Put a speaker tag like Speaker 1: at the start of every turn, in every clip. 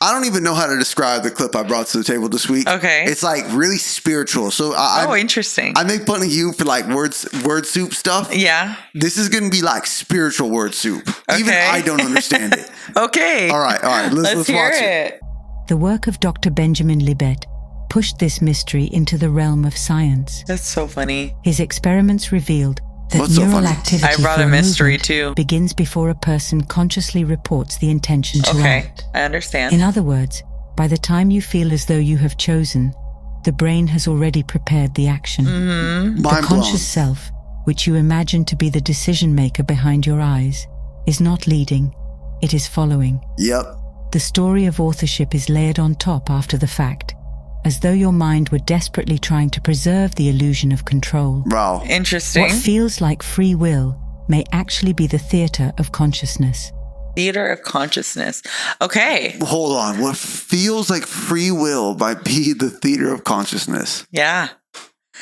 Speaker 1: I don't even know how to describe the clip I brought to the table this week.
Speaker 2: Okay.
Speaker 1: It's like really spiritual. So
Speaker 2: interesting.
Speaker 1: I make fun of you for like word soup stuff.
Speaker 2: Yeah.
Speaker 1: This is going to be like spiritual word soup. Okay. Even I don't understand it.
Speaker 2: Okay.
Speaker 1: All right. Let's
Speaker 2: hear
Speaker 1: watch
Speaker 2: it.
Speaker 3: The work of Dr. Benjamin Libet pushed this mystery into the realm of science.
Speaker 2: That's so funny.
Speaker 3: His experiments revealed that
Speaker 1: What's so
Speaker 3: neural
Speaker 1: funny?
Speaker 3: activity
Speaker 2: I brought
Speaker 3: for
Speaker 2: a mystery
Speaker 3: movement
Speaker 2: too.
Speaker 3: begins before a person consciously reports the intention to act.
Speaker 2: I understand.
Speaker 3: In other words, by the time you feel as though you have chosen, the brain has already prepared the action.
Speaker 2: Mm-hmm.
Speaker 3: The conscious self, which you imagine to be the decision maker behind your eyes, is not leading, it is following.
Speaker 1: Yep.
Speaker 3: The story of authorship is layered on top after the fact, as though your mind were desperately trying to preserve the illusion of control.
Speaker 1: Wow.
Speaker 2: Interesting.
Speaker 3: What feels like free will may actually be the theater of consciousness.
Speaker 2: Theater of consciousness. Okay.
Speaker 1: Hold on. What feels like free will might be the theater of consciousness.
Speaker 2: Yeah.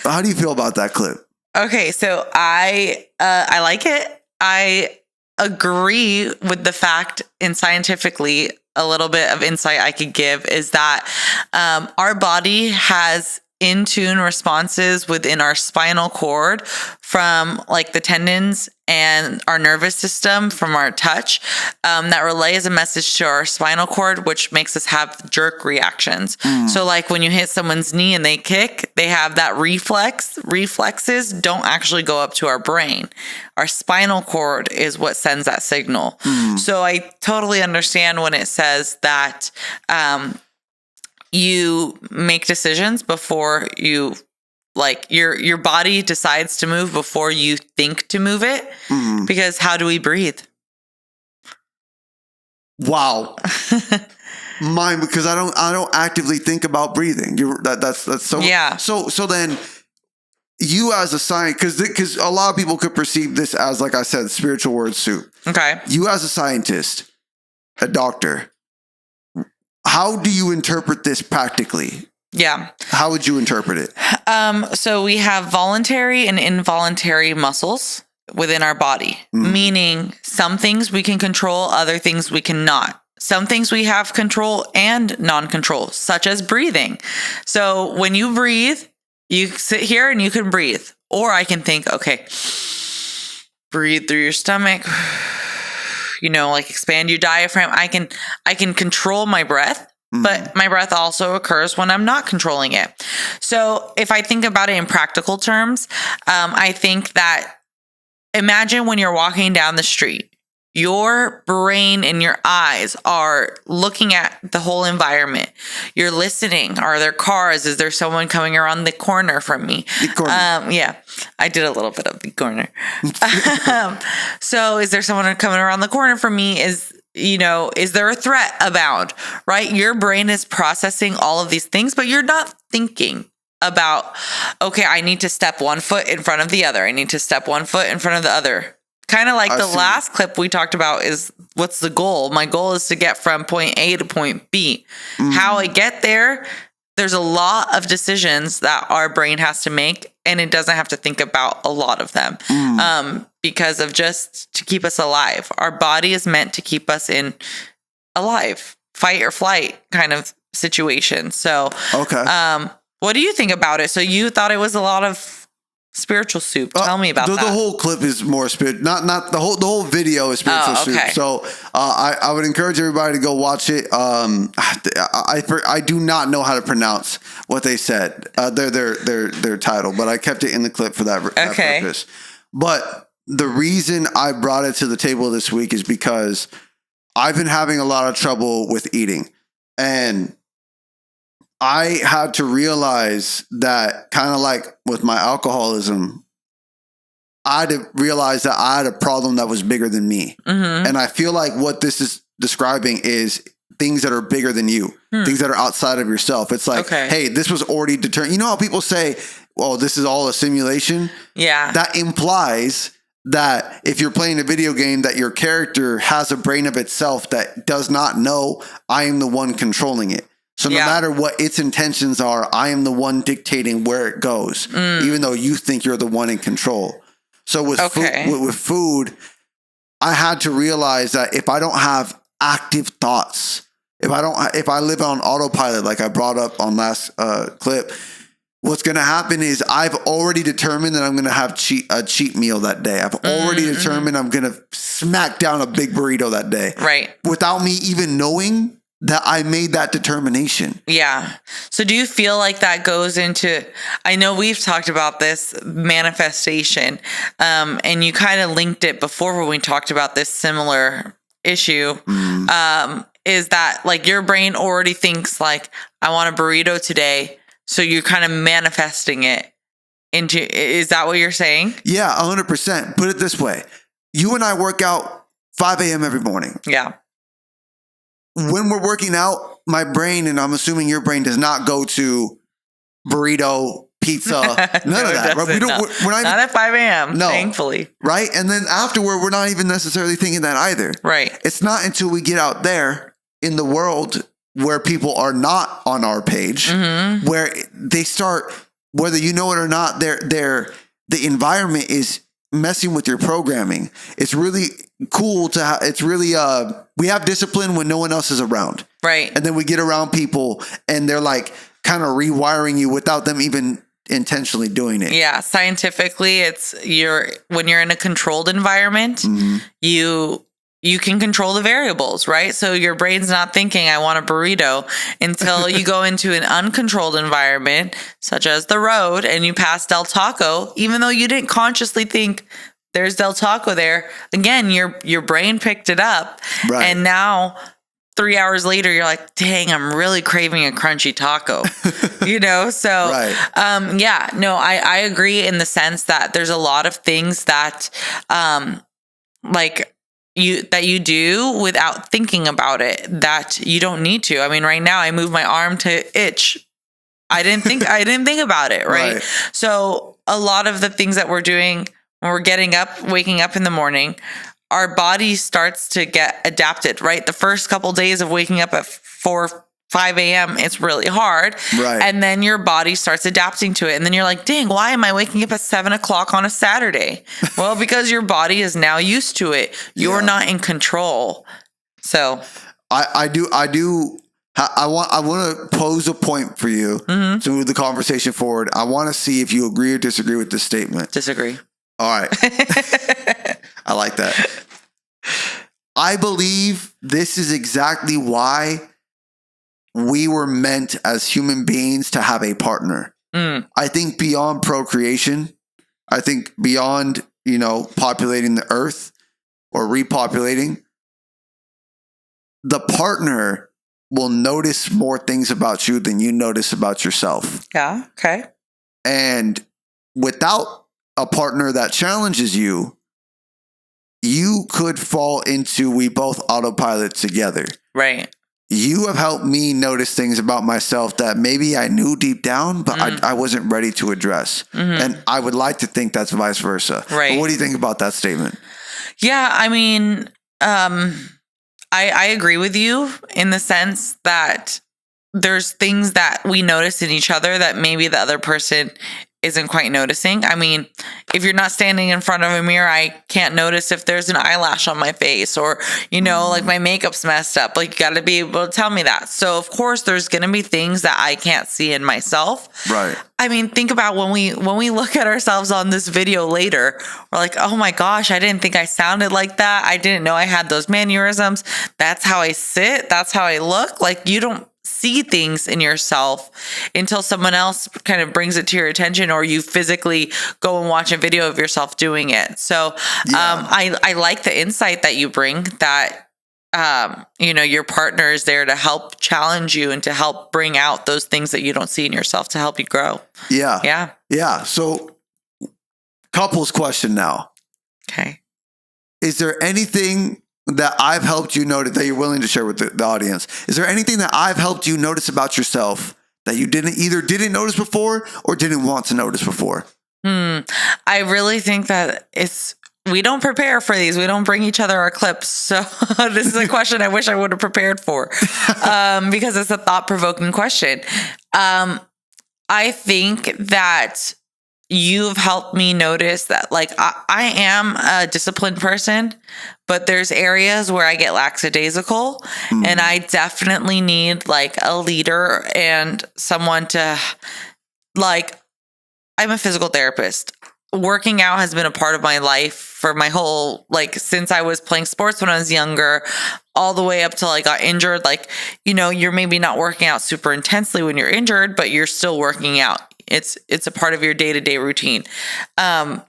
Speaker 1: How do you feel about that clip?
Speaker 2: Okay, so I like it. I agree with the fact, and scientifically, a little bit of insight I could give is that our body has in tune responses within our spinal cord from like the tendons and our nervous system from our touch that relays a message to our spinal cord, which makes us have jerk reactions. So like when you hit someone's knee and they kick, they have that reflex. Reflexes don't actually go up to our brain. Our spinal cord is what sends that signal. So I totally understand when it says that you make decisions before you, like your body decides to move before you think to move it. Because how do we breathe?
Speaker 1: Wow. Mine, because I don't actively think about breathing. That's so.
Speaker 2: Yeah.
Speaker 1: So then you as a scientist, because a lot of people could perceive this as, like I said, spiritual word soup.
Speaker 2: Okay.
Speaker 1: You as a scientist, a doctor, how do you interpret this practically?
Speaker 2: Yeah.
Speaker 1: How would you interpret it?
Speaker 2: So we have voluntary and involuntary muscles within our body, meaning some things we can control, other things we cannot. Some things we have control and non-control, such as breathing. So when you breathe, you sit here and you can breathe. Or I can think, okay, breathe through your stomach, like expand your diaphragm. I can control my breath, but my breath also occurs when I'm not controlling it. So if I think about it in practical terms, I think that imagine when you're walking down the street, your brain and your eyes are looking at the whole environment. You're listening. Are there cars? Is there someone coming around the corner from me?
Speaker 1: The corner.
Speaker 2: Yeah, I did a little bit of the corner. So is there someone coming around the corner from me? Is there a threat abound, right? Your brain is processing all of these things, but you're not thinking about, okay, I need to step 1 foot in front of the other. I need to step 1 foot in front of the other. Kind of like the last clip we talked about is what's the goal? My goal is to get from point A to point B. How I get there, there's a lot of decisions that our brain has to make, and it doesn't have to think about a lot of them because of just to keep us alive. Our body is meant to keep us in alive, fight or flight kind of situation. So,
Speaker 1: okay.
Speaker 2: What do you think about it? So you thought it was a lot of spiritual soup. Tell me about that.
Speaker 1: The whole clip is more spiritual. Not the whole video is spiritual soup. So I would encourage everybody to go watch it. I do not know how to pronounce what they said. Their title, but I kept it in the clip for that purpose. But the reason I brought it to the table this week is because I've been having a lot of trouble with eating, and I had to realize that, kind of like with my alcoholism, I had to realize that I had a problem that was bigger than me. And I feel like what this is describing is things that are bigger than you, things that are outside of yourself. It's like, hey, this was already determined. You know how people say, well, this is all a simulation? Yeah. That implies that if you're playing a video game, that your character has a brain of itself that does not know I am the one controlling it. So no matter what its intentions are, I am the one dictating where it goes, even though you think you're the one in control. So with food, I had to realize that if I don't have active thoughts, if I live on autopilot, like I brought up on last clip, what's going to happen is I've already determined that I'm going to have a cheat meal that day. I've already determined I'm going to smack down a big burrito that day.
Speaker 2: Right.
Speaker 1: Without me even knowing that I made that determination.
Speaker 2: Yeah. So do you feel like that goes into, I know we've talked about this manifestation, and you kind of linked it before when we talked about this similar issue, is that like your brain already thinks like, I want a burrito today. So you're kind of manifesting it into, is that what you're saying?
Speaker 1: Yeah, 100%. Put it this way. You and I work out 5 a.m. every morning.
Speaker 2: Yeah.
Speaker 1: When we're working out, my brain, and I'm assuming your brain, does not go to burrito, pizza, none of that. Right?
Speaker 2: We're not at 5 a.m., thankfully.
Speaker 1: Right? And then afterward, we're not even necessarily thinking that either.
Speaker 2: Right.
Speaker 1: It's not until we get out there in the world where people are not on our page, where they start, whether you know it or not, the environment is messing with your programming. It's really cool to have, it's really, we have discipline when no one else is around.
Speaker 2: Right.
Speaker 1: And then we get around people and they're like kind of rewiring you without them even intentionally doing it.
Speaker 2: Yeah. Scientifically, when you're in a controlled environment, you can control the variables, right? So your brain's not thinking, I want a burrito, until you go into an uncontrolled environment, such as the road, and you pass Del Taco, even though you didn't consciously think there's Del Taco there. Again, your brain picked it up. Right. And now 3 hours later, you're like, dang, I'm really craving a crunchy taco, So, right. I agree in the sense that there's a lot of things that, you do without thinking about it, that you don't need to. I mean, right now I move my arm to itch. I didn't think about it. Right? So a lot of the things that we're doing when we're waking up in the morning, our body starts to get adapted, right? The first couple days of waking up at 5 a.m., it's really hard. Right. And then your body starts adapting to it. And then you're like, dang, why am I waking up at 7 o'clock on a Saturday? Well, because your body is now used to it. You're not in control. So
Speaker 1: I want to pose a point for you to move the conversation forward. I want to see if you agree or disagree with this statement.
Speaker 2: Disagree.
Speaker 1: All right. I like that. I believe this is exactly why we were meant as human beings to have a partner. I think beyond procreation, I think beyond, populating the earth or repopulating, the partner will notice more things about you than you notice about yourself.
Speaker 2: Yeah. Okay.
Speaker 1: And without a partner that challenges you, you could fall into we both autopilot together.
Speaker 2: Right.
Speaker 1: You have helped me notice things about myself that maybe I knew deep down, but I wasn't ready to address. And I would like to think that's vice versa.
Speaker 2: Right.
Speaker 1: But what do you think about that statement?
Speaker 2: Yeah, I mean, I agree with you in the sense that there's things that we notice in each other that maybe the other person isn't quite noticing. I mean, if you're not standing in front of a mirror, I can't notice if there's an eyelash on my face or, like my makeup's messed up. Like, you got to be able to tell me that. So, of course, there's going to be things that I can't see in myself.
Speaker 1: Right.
Speaker 2: I mean, think about when we look at ourselves on this video later, we're like, oh my gosh, I didn't think I sounded like that. I didn't know I had those mannerisms. That's how I sit. That's how I look. Like, you don't see things in yourself until someone else kind of brings it to your attention, or you physically go and watch a video of yourself doing it. So I like the insight that you bring, that your partner is there to help challenge you and to help bring out those things that you don't see in yourself to help you grow.
Speaker 1: Yeah. So couples question now.
Speaker 2: Okay.
Speaker 1: Is there anything that I've helped you notice that you're willing to share with the audience? Is there anything that I've helped you notice about yourself that you didn't notice before or didn't want to notice before?
Speaker 2: I really think that we don't prepare for these. We don't bring each other our clips. So this is a question I wish I would have prepared for, because it's a thought-provoking question. I think that you've helped me notice that like I am a disciplined person, but there's areas where I get lackadaisical and I definitely need like a leader and someone to like, I'm a physical therapist. Working out has been a part of my life for my whole, like since I was playing sports when I was younger, all the way up till I got injured. Like, you know, you're maybe not working out super intensely when you're injured, but you're still working out. It's a part of your day-to-day routine. I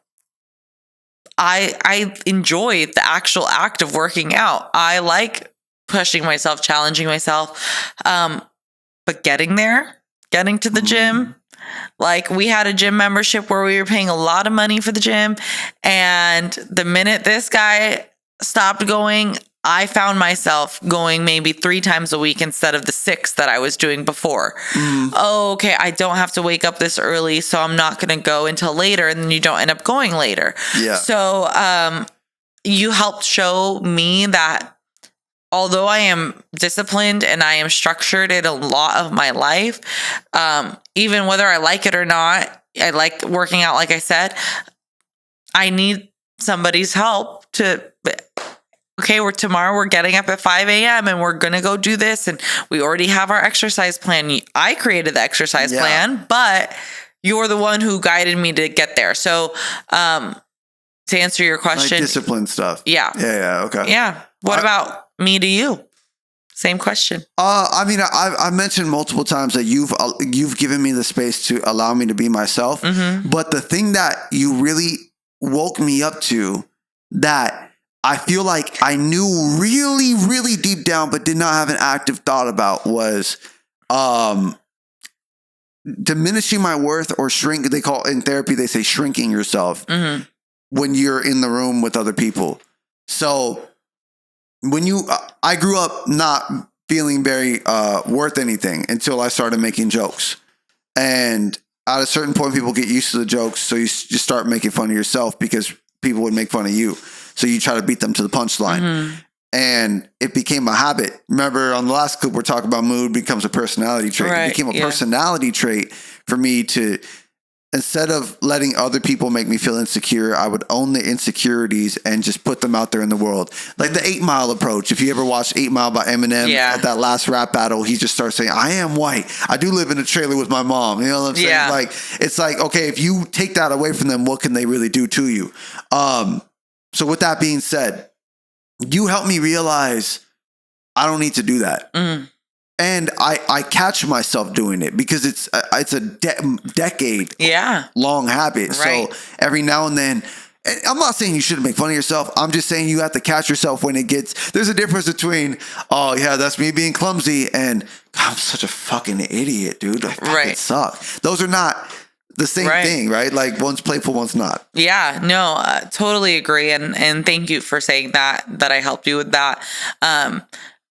Speaker 2: enjoy the actual act of working out. I like pushing myself, challenging myself. But getting to the gym, like we had a gym membership where we were paying a lot of money for the gym. And the minute this guy stopped going, I found myself going maybe 3 times a week instead of the 6 that I was doing before. Oh, okay. I don't have to wake up this early, so I'm not going to go until later. And then you don't end up going later.
Speaker 1: Yeah.
Speaker 2: So, you helped show me that although I am disciplined and I am structured in a lot of my life, even whether I like it or not, I like working out. Like I said, I need somebody's help to, okay, tomorrow we're getting up at 5 a.m. and we're going to go do this. And we already have our exercise plan. I created the exercise plan, but you're the one who guided me to get there. So, to answer your question,
Speaker 1: like discipline stuff.
Speaker 2: Yeah.
Speaker 1: Yeah. Okay.
Speaker 2: Yeah. What about me to you? Same question.
Speaker 1: I mean, I mentioned multiple times that you've given me the space to allow me to be myself. But the thing that you really woke me up to that I feel like I knew really, really deep down, but did not have an active thought about was diminishing my worth or shrink. They call in therapy, they say shrinking yourself when you're in the room with other people. So when I grew up not feeling very worth anything until I started making jokes. And at a certain point, people get used to the jokes. So you just start making fun of yourself because people would make fun of you. So you try to beat them to the punchline. And it became a habit. Remember on the last clip, we're talking about mood becomes a personality trait. Right, it became a personality trait for me to, instead of letting other people make me feel insecure, I would own the insecurities and just put them out there in the world. Like the 8 Mile approach. If you ever watched 8 Mile by Eminem, at that last rap battle, he just starts saying, I am white. I do live in a trailer with my mom. You know what I'm saying?
Speaker 2: Yeah.
Speaker 1: Like, it's like, okay, if you take that away from them, what can they really do to you? So with that being said, you helped me realize I don't need to do that. And I catch myself doing it because it's a decade long habit. Right. So every now and then, and I'm not saying you shouldn't make fun of yourself. I'm just saying you have to catch yourself when there's a difference between, oh yeah, that's me being clumsy and I'm such a fucking idiot, dude. I fucking suck. Those are not the same thing, right? Like one's playful, one's not.
Speaker 2: Yeah, no, totally agree. And thank you for saying that I helped you with that.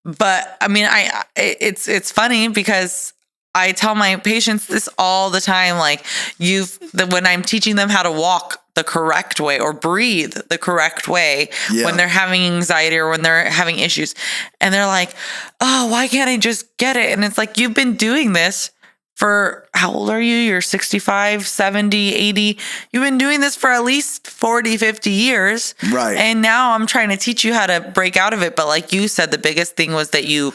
Speaker 2: But I mean, it's funny because I tell my patients this all the time. Like when I'm teaching them how to walk the correct way or breathe the correct way when they're having anxiety or when they're having issues, and they're like, oh, why can't I just get it? And it's like, you've been doing this for, how old are you? You're 65, 70, 80. You've been doing this for at least 40, 50 years. Right. And now I'm trying to teach you how to break out of it. But like you said, the biggest thing was that you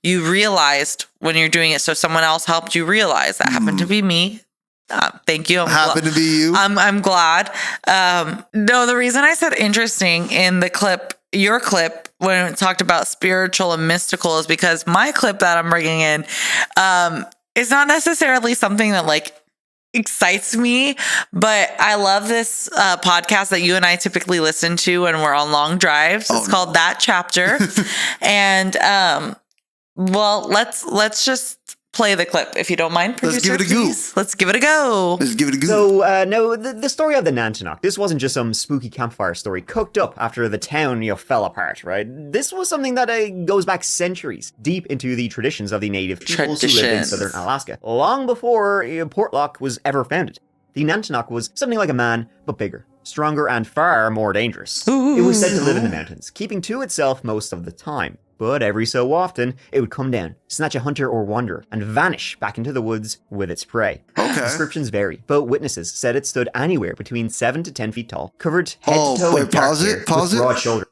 Speaker 2: realized when you're doing it. So someone else helped you realize. That happened to be me. Thank you.
Speaker 1: Happened to be you.
Speaker 2: I'm glad. No, the reason I said interesting in the clip, your clip, when it talked about spiritual and mystical, is because my clip that I'm bringing in, it's not necessarily something that like excites me, but I love this podcast that you and I typically listen to when we're on long drives. It's called That Chapter. And well, let's just play the clip if you don't mind, producer.
Speaker 1: Let's give it a go.
Speaker 2: Let's give it a go.
Speaker 1: Let's give it a go.
Speaker 4: So, no, the story of the Nant'anok, this wasn't just some spooky campfire story cooked up after the town, fell apart, right? This was something that goes back centuries, deep into the traditions of the native peoples who lived in southern Alaska, long before Portlock was ever founded. The Nant'anok was something like a man, but bigger, stronger, and far more dangerous. Ooh. It was said to live in the mountains, keeping to itself most of the time. But every so often, it would come down, snatch a hunter or wanderer, and vanish back into the woods with its prey.
Speaker 1: Okay.
Speaker 4: Descriptions vary, but witnesses said it stood anywhere between 7 to 10 feet tall, covered head to toe in dark hair, with broad shoulders.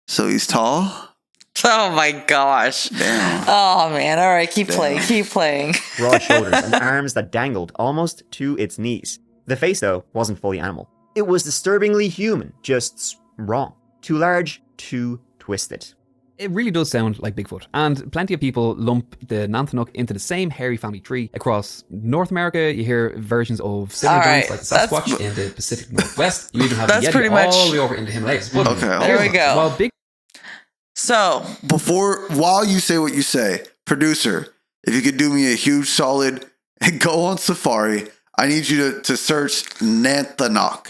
Speaker 1: So he's tall?
Speaker 2: Oh my gosh.
Speaker 1: Damn.
Speaker 2: Oh man. All right, keep playing.
Speaker 4: Broad shoulders and arms that dangled almost to its knees. The face, though, wasn't fully animal. It was disturbingly human, just wrong. Too large, too twisted.
Speaker 5: It really does sound like Bigfoot, and plenty of people lump the Nant'anok into the same hairy family tree. Across North America, you hear versions of similar giants like the Sasquatch in the Pacific Northwest. You even have the Yeti all the way over into the Himalayas. But
Speaker 2: there we go. So,
Speaker 1: while you say what you say, producer, if you could do me a huge solid and go on safari, I need you to search Nant'anok.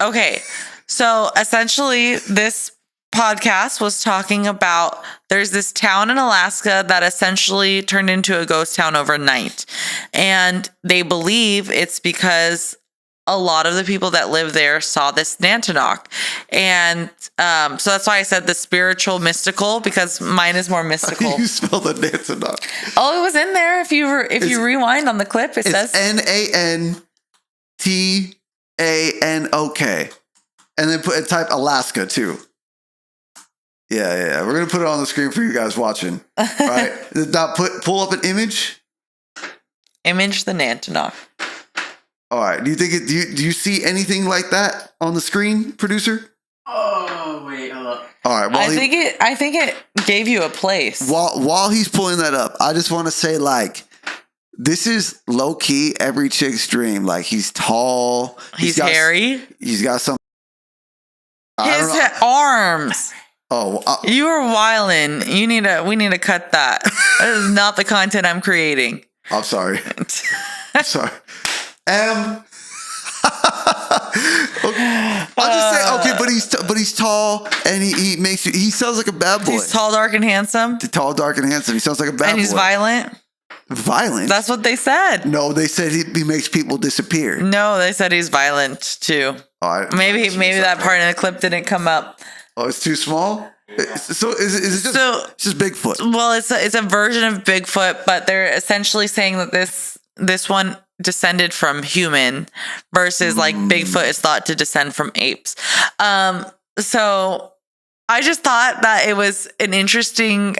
Speaker 2: Okay. So essentially this podcast was talking about there's this town in Alaska that essentially turned into a ghost town overnight. And they believe it's because a lot of the people that live there saw this Nant'anok. And so that's why I said the spiritual mystical, because mine is more mystical.
Speaker 1: How do you spell the Nant'anok?
Speaker 2: Oh, it was in there. If you rewind on the clip, it says
Speaker 1: Nant'anok. And then type Alaska too. Yeah. We're gonna put it on the screen for you guys watching. All right. Now pull up an image.
Speaker 2: Image the Nant'anok.
Speaker 1: All right. Do you think do you see anything like that on the screen, producer?
Speaker 6: Oh wait, hold up.
Speaker 1: All right.
Speaker 2: I think it gave you a place.
Speaker 1: While he's pulling that up, I just want to say, like, this is low key every chick's dream. Like, he's tall.
Speaker 2: He's hairy.
Speaker 1: He's got some.
Speaker 2: His arms.
Speaker 1: Oh,
Speaker 2: you are wildin'. We need to cut that. That is not the content I'm creating.
Speaker 1: I'm sorry. I'm sorry. I'll just say okay, but he's tall and he sounds like a bad boy.
Speaker 2: He's tall, dark, and handsome.
Speaker 1: Tall, dark, and handsome. He sounds like a bad boy.
Speaker 2: And he's violent.
Speaker 1: Violent?
Speaker 2: That's what they said.
Speaker 1: No, they said he makes people disappear.
Speaker 2: No, they said he's violent too. Maybe that part in the clip didn't come up.
Speaker 1: Oh, it's too small? So is it just Bigfoot?
Speaker 2: Well, it's a version of Bigfoot, but they're essentially saying that this one descended from human versus like Bigfoot is thought to descend from apes. So I just thought that it was an interesting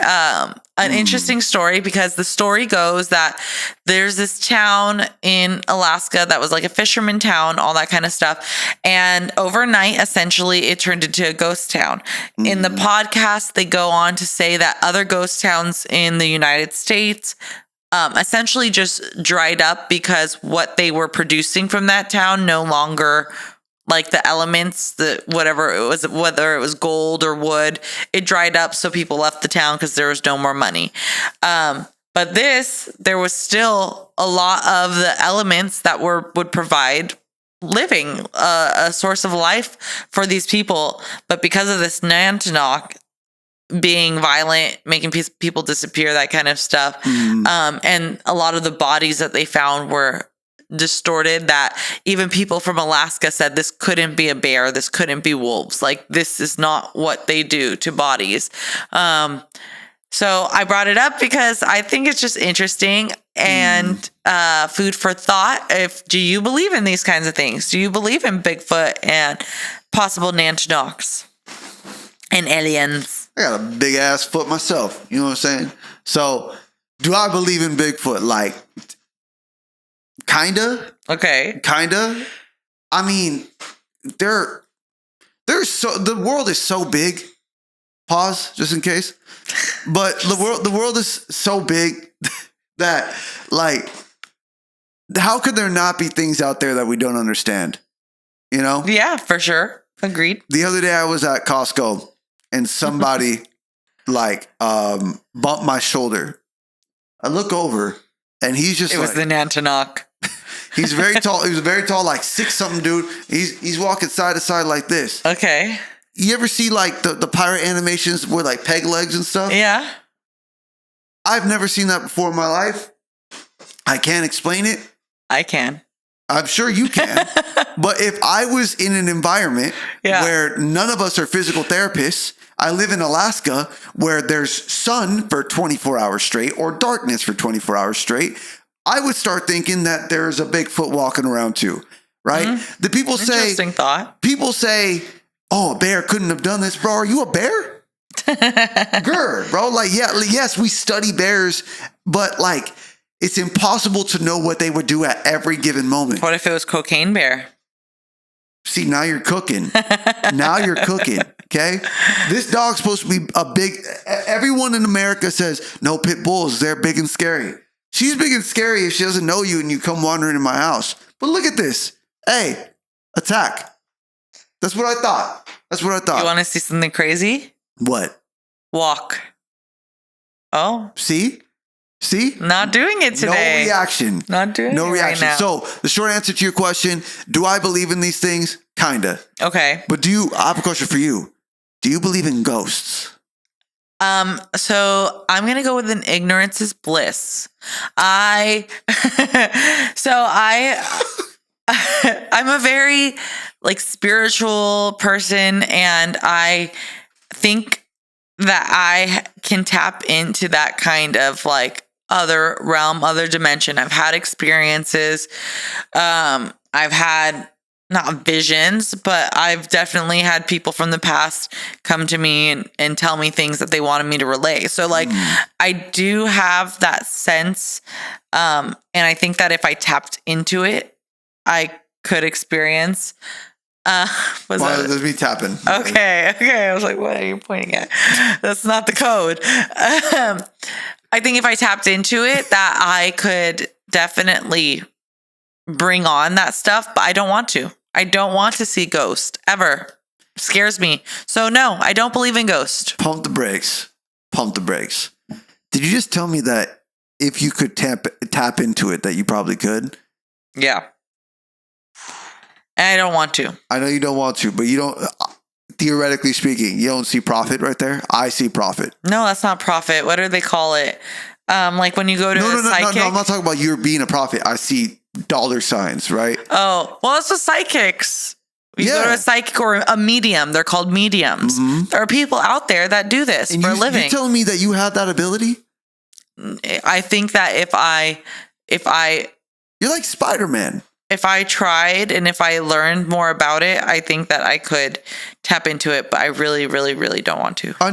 Speaker 2: story, because the story goes that there's this town in Alaska that was like a fisherman town, all that kind of stuff. And overnight, essentially, it turned into a ghost town. In the podcast, they go on to say that other ghost towns in the United States essentially just dried up because what they were producing from that town no longer, like the elements, whatever it was, whether it was gold or wood, it dried up. So people left the town because there was no more money. But there was still a lot of the elements that would provide living, a source of life for these people. But because of this Nant'anok being violent, making people disappear, that kind of stuff, and a lot of the bodies that they found were distorted, that even people from Alaska said this couldn't be a bear, this couldn't be wolves, like this is not what they do to bodies. So I brought it up because I think it's just interesting and food for thought. Do you believe in these kinds of things? Do you believe in Bigfoot and possible Nant'anoks and aliens?
Speaker 1: I got a big ass foot myself. You know what I'm saying? So do I believe in Bigfoot? Like, kinda.
Speaker 2: Okay.
Speaker 1: Kinda. I mean, the world is so big. Pause, just in case. But the world is so big that, like, how could there not be things out there that we don't understand? You know?
Speaker 2: Yeah, for sure. Agreed.
Speaker 1: The other day I was at Costco and somebody bumped my shoulder. I look over and he's just
Speaker 2: it was the Nant'anok.
Speaker 1: He's very tall. He was very tall, like 6-something dude. He's walking side to side like this.
Speaker 2: Okay.
Speaker 1: You ever see like the pirate animations with like peg legs and stuff?
Speaker 2: Yeah.
Speaker 1: I've never seen that before in my life. I can't explain it.
Speaker 2: I can.
Speaker 1: I'm sure you can. But if I was in an environment where none of us are physical therapists, I live in Alaska where there's sun for 24 hours straight or darkness for 24 hours straight, I would start thinking that there's a Bigfoot walking around too, right? The people say,
Speaker 2: interesting thought.
Speaker 1: People say, oh, a bear couldn't have done this. Bro, are you a bear? Grr, bro. Like, yes, we study bears, but like, it's impossible to know what they would do at every given moment.
Speaker 2: What if it was Cocaine Bear?
Speaker 1: See, now you're cooking. Okay? This dog's supposed to be a big... Everyone in America says, no, pit bulls, they're big and scary. She's big and scary if she doesn't know you and you come wandering in my house. But look at this. Hey, attack. That's what I thought.
Speaker 2: You want to see something crazy?
Speaker 1: What?
Speaker 2: Walk. Oh.
Speaker 1: See?
Speaker 2: Not doing it today.
Speaker 1: No reaction.
Speaker 2: Not doing it right now.
Speaker 1: So the short answer to your question, do I believe in these things? Kinda.
Speaker 2: Okay.
Speaker 1: But I have a question for you. Do you believe in ghosts?
Speaker 2: So I'm going to go with an ignorance is bliss. I'm a very like spiritual person, and I think that I can tap into that kind of like other realm, other dimension. I've had experiences. I've had not visions, but I've definitely had people from the past come to me and tell me things that they wanted me to relay. So like, I do have that sense. And I think that if I tapped into it, I could experience,
Speaker 1: That's me tapping.
Speaker 2: Okay. I was like, what are you pointing at? That's not the code. I think if I tapped into it, that I could definitely bring on that stuff, but I don't want to. I don't want to see ghosts ever. It scares me. So no, I don't believe in ghosts.
Speaker 1: Pump the brakes. Did you just tell me that if you could tap into it, that you probably could?
Speaker 2: Yeah. And I don't want to.
Speaker 1: I know you don't want to, but you don't, theoretically speaking, you don't see profit right there? I see profit.
Speaker 2: No, that's not profit. What do they call it? Like when you go to a psychic?
Speaker 1: No, I'm not talking about you being a prophet. I see dollar signs, right?
Speaker 2: Oh, well, it's the psychics. You go to a psychic or a medium. They're called mediums. Mm-hmm. There are people out there that do this for a living.
Speaker 1: You're telling me that you have that ability?
Speaker 2: I think that if I
Speaker 1: you're like Spider-Man.
Speaker 2: If I tried and if I learned more about it, I think that I could tap into it, but I really, really, really don't want to.
Speaker 1: I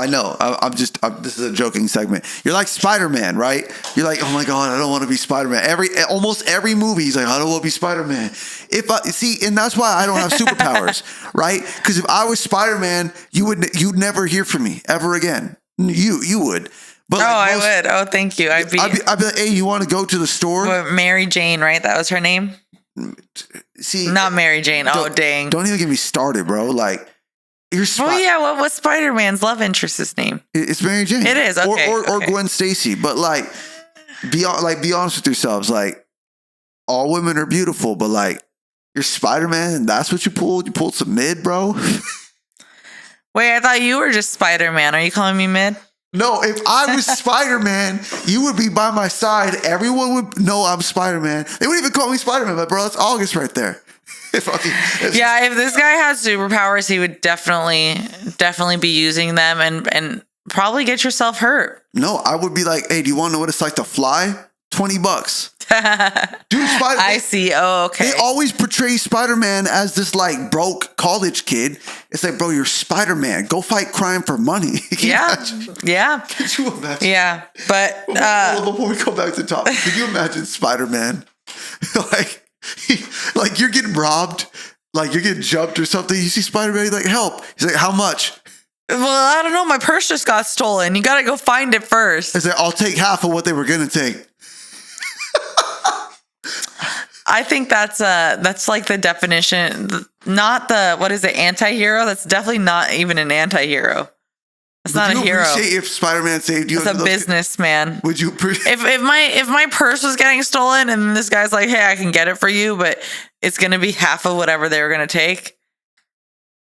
Speaker 1: know. This is a joking segment. You're like Spider-Man, right? You're like, oh my God, I don't want to be Spider-Man. Almost every movie, he's like, I don't want to be Spider-Man. And that's why I don't have superpowers, right? Because if I was Spider-Man, you'd never hear from me ever again. You would. But
Speaker 2: I would. Oh, thank you. I'd be
Speaker 1: like, hey, you want to go to the store?
Speaker 2: Mary Jane, right? That was her name?
Speaker 1: See,
Speaker 2: not Mary Jane. Oh, dang.
Speaker 1: Don't even get me started, bro. Like, you're
Speaker 2: what's Spider-Man's love interest's name?
Speaker 1: It's Mary Jane.
Speaker 2: It is, okay.
Speaker 1: Or Gwen Stacy. But like, be honest with yourselves. Like, all women are beautiful, but like, you're Spider-Man and that's what you pulled? You pulled some mid, bro?
Speaker 2: Wait, I thought you were just Spider-Man. Are you calling me mid?
Speaker 1: No, if I was Spider-Man, you would be by my side. Everyone would know I'm Spider-Man. They wouldn't even call me Spider-Man, but bro, that's August right there. If
Speaker 2: this guy had superpowers, he would definitely be using them and probably get yourself hurt.
Speaker 1: No, I would be like, hey, do you want to know what it's like to fly? $20. Dude, Spider-Man.
Speaker 2: I see. Oh, okay.
Speaker 1: They always portray Spider-Man as this like broke college kid. It's like, bro, you're Spider-Man. Go fight crime for money.
Speaker 2: Yeah.
Speaker 1: Could you imagine?
Speaker 2: Yeah. But
Speaker 1: before we go back to the topic, could you imagine Spider-Man? like you're getting robbed, like you're getting jumped or something. You see Spider-Man, he's like, help. He's like, how much?
Speaker 2: Well, I don't know. My purse just got stolen. You got to go find it first.
Speaker 1: He's like, I'll take half of what they were going to take.
Speaker 2: I think that's like the definition, not the, what is it, anti-hero? That's definitely not even an anti-hero. It's not a hero.
Speaker 1: If Spider-Man saved you,
Speaker 2: it's a businessman.
Speaker 1: Would you appreciate
Speaker 2: if my purse was getting stolen and this guy's like, hey, I can get it for you, but it's gonna be half of whatever they were gonna take,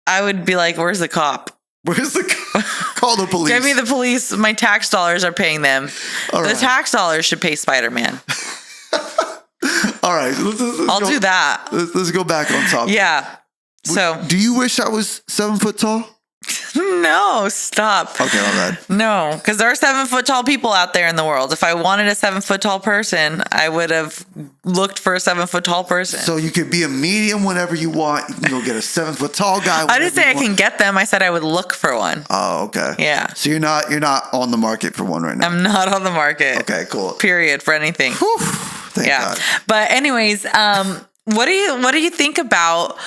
Speaker 2: I would be like, where's the cop?
Speaker 1: Call the police.
Speaker 2: Give me the police. My tax dollars are paying them. The tax dollars should pay Spider-Man.
Speaker 1: All right.
Speaker 2: I'll do that.
Speaker 1: Let's go back on top.
Speaker 2: Yeah. So,
Speaker 1: do you wish I was 7 foot tall?
Speaker 2: No, stop.
Speaker 1: Okay, all right.
Speaker 2: No, because there are 7 foot tall people out there in the world. If I wanted a 7 foot tall person, I would have looked for a 7 foot tall person.
Speaker 1: So you could be a medium whenever you want. You can go get a 7 foot tall guy.
Speaker 2: I didn't say I can get them. I said I would look for one.
Speaker 1: Oh, okay.
Speaker 2: Yeah.
Speaker 1: So you're not on the market for one right now.
Speaker 2: I'm not on the market.
Speaker 1: Okay, cool.
Speaker 2: Period for anything.
Speaker 1: Whew, thank God.
Speaker 2: But anyways, what do you think about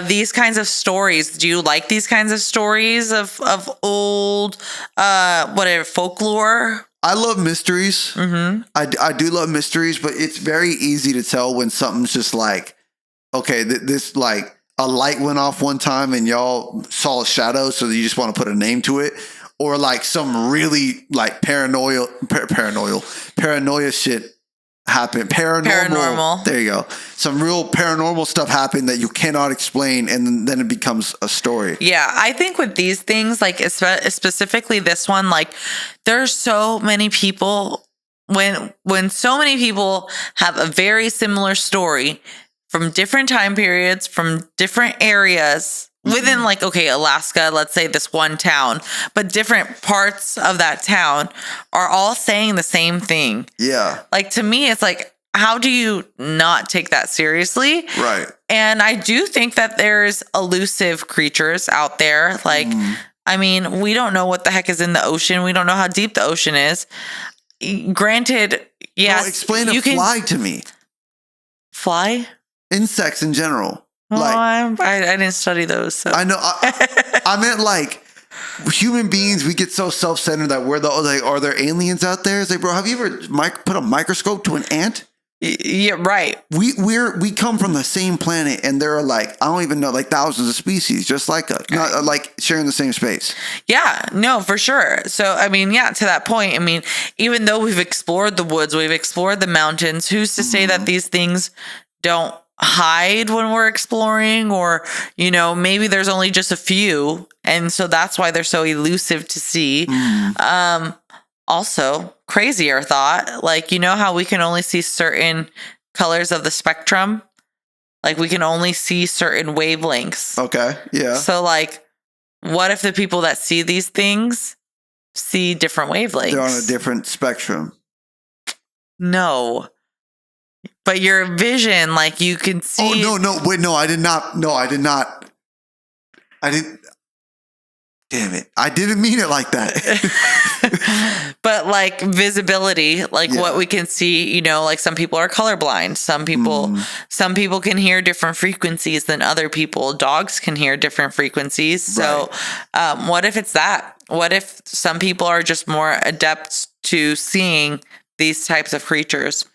Speaker 2: these kinds of stories? Do you like these kinds of stories of old folklore?
Speaker 1: I love mysteries. Mm-hmm. I do love mysteries, but it's very easy to tell when something's just like, okay, this like a light went off one time and y'all saw a shadow, so you just want to put a name to it, or like some really like paranoia shit happened. Paranormal. There you go. Some real paranormal stuff happened that you cannot explain, and then it becomes a story.
Speaker 2: Yeah, I think with these things, like specifically this one, like there's so many people when so many people have a very similar story from different time periods, from different areas. Within like, okay, Alaska, let's say this one town, but different parts of that town are all saying the same thing.
Speaker 1: Yeah.
Speaker 2: Like to me, it's like, how do you not take that seriously?
Speaker 1: Right.
Speaker 2: And I do think that there's elusive creatures out there. Like, I mean, we don't know what the heck is in the ocean. We don't know how deep the ocean is. Granted, yes.
Speaker 1: No, explain a fly to me.
Speaker 2: Fly?
Speaker 1: Insects in general.
Speaker 2: Well,
Speaker 1: like,
Speaker 2: I didn't study those. So.
Speaker 1: I know. I meant like human beings. We get so self-centered that we're are there aliens out there? It's like, bro, have you ever put a microscope to an ant?
Speaker 2: Yeah, right.
Speaker 1: We come from the same planet, and there are like, I don't even know, like thousands of species just like us, not like sharing the same space.
Speaker 2: Yeah, no, for sure. So I mean, yeah, to that point, I mean, even though we've explored the woods, we've explored the mountains, who's to say that these things don't hide when we're exploring, or maybe there's only just a few, and so that's why they're so elusive to see. Also, crazier thought, like how we can only see certain colors of the spectrum, like we can only see certain wavelengths.
Speaker 1: Okay, yeah.
Speaker 2: So like, what if the people that see these things see different wavelengths?
Speaker 1: They're on a different spectrum.
Speaker 2: No. But your vision, like you can see.
Speaker 1: Oh, no. Wait, no, I did not. No, I did not. I didn't. Damn it. I didn't mean it like that.
Speaker 2: But like visibility, like what we can see, like some people are colorblind. Some people can hear different frequencies than other people. Dogs can hear different frequencies. So what if it's that? What if some people are just more adept to seeing these types of creatures?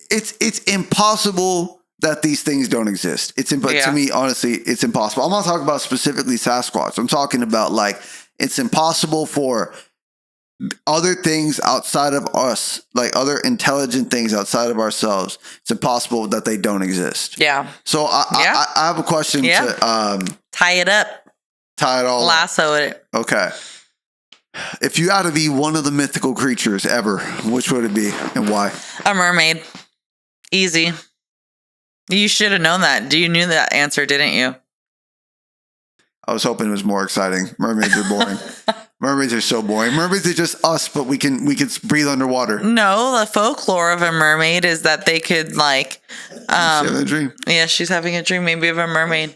Speaker 1: It's impossible that these things don't exist. To me, honestly, it's impossible. I'm not talking about specifically Sasquatch. I'm talking about like, it's impossible for other things outside of us, like other intelligent things outside of ourselves. It's impossible that they don't exist.
Speaker 2: Yeah.
Speaker 1: So I have a question to
Speaker 2: tie it up.
Speaker 1: Tie it all
Speaker 2: Lasso it.
Speaker 1: Okay. If you had to be one of the mythical creatures ever, which would it be and why?
Speaker 2: A mermaid. Easy. You should have known that. You knew that answer, didn't you?
Speaker 1: I was hoping it was more exciting. Mermaids are boring. Mermaids are so boring. Mermaids are just us, but we can breathe underwater.
Speaker 2: No, the folklore of a mermaid is that they could like.
Speaker 1: She's having a dream.
Speaker 2: Yeah, she's having a dream. Maybe of a mermaid.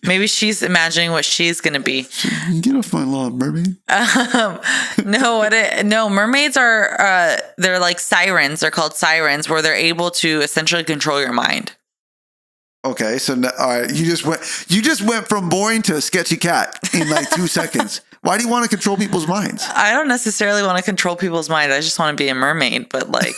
Speaker 2: Maybe she's imagining what she's gonna be.
Speaker 1: Get off my lawn, mermaid.
Speaker 2: No, mermaids are they're like sirens. They're called sirens, where they're able to essentially control your mind.
Speaker 1: Okay, so all right, you just went from boring to a sketchy cat in like 2 seconds. Why do you want to control people's minds?
Speaker 2: I don't necessarily want to control people's minds. I just want to be a mermaid, but like.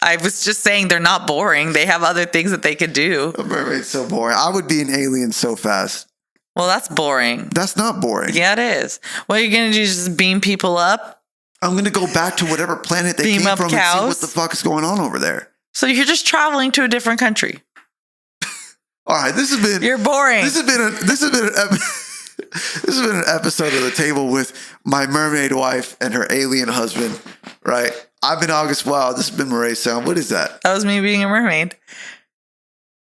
Speaker 2: I was just saying they're not boring. They have other things that they could do.
Speaker 1: A mermaid's so boring. I would be an alien so fast.
Speaker 2: Well, that's boring.
Speaker 1: That's not boring.
Speaker 2: Yeah, it is. What are you going to do? Just beam people up?
Speaker 1: I'm going to go back to whatever planet they came from and see what the fuck is going on over there.
Speaker 2: So you're just traveling to a different country.
Speaker 1: All right, this has been...
Speaker 2: You're boring.
Speaker 1: This has been an episode of The Table with my mermaid wife and her alien husband, right? I've been August. Wow, this has been Miray Sound. What is that?
Speaker 2: That was me being a mermaid.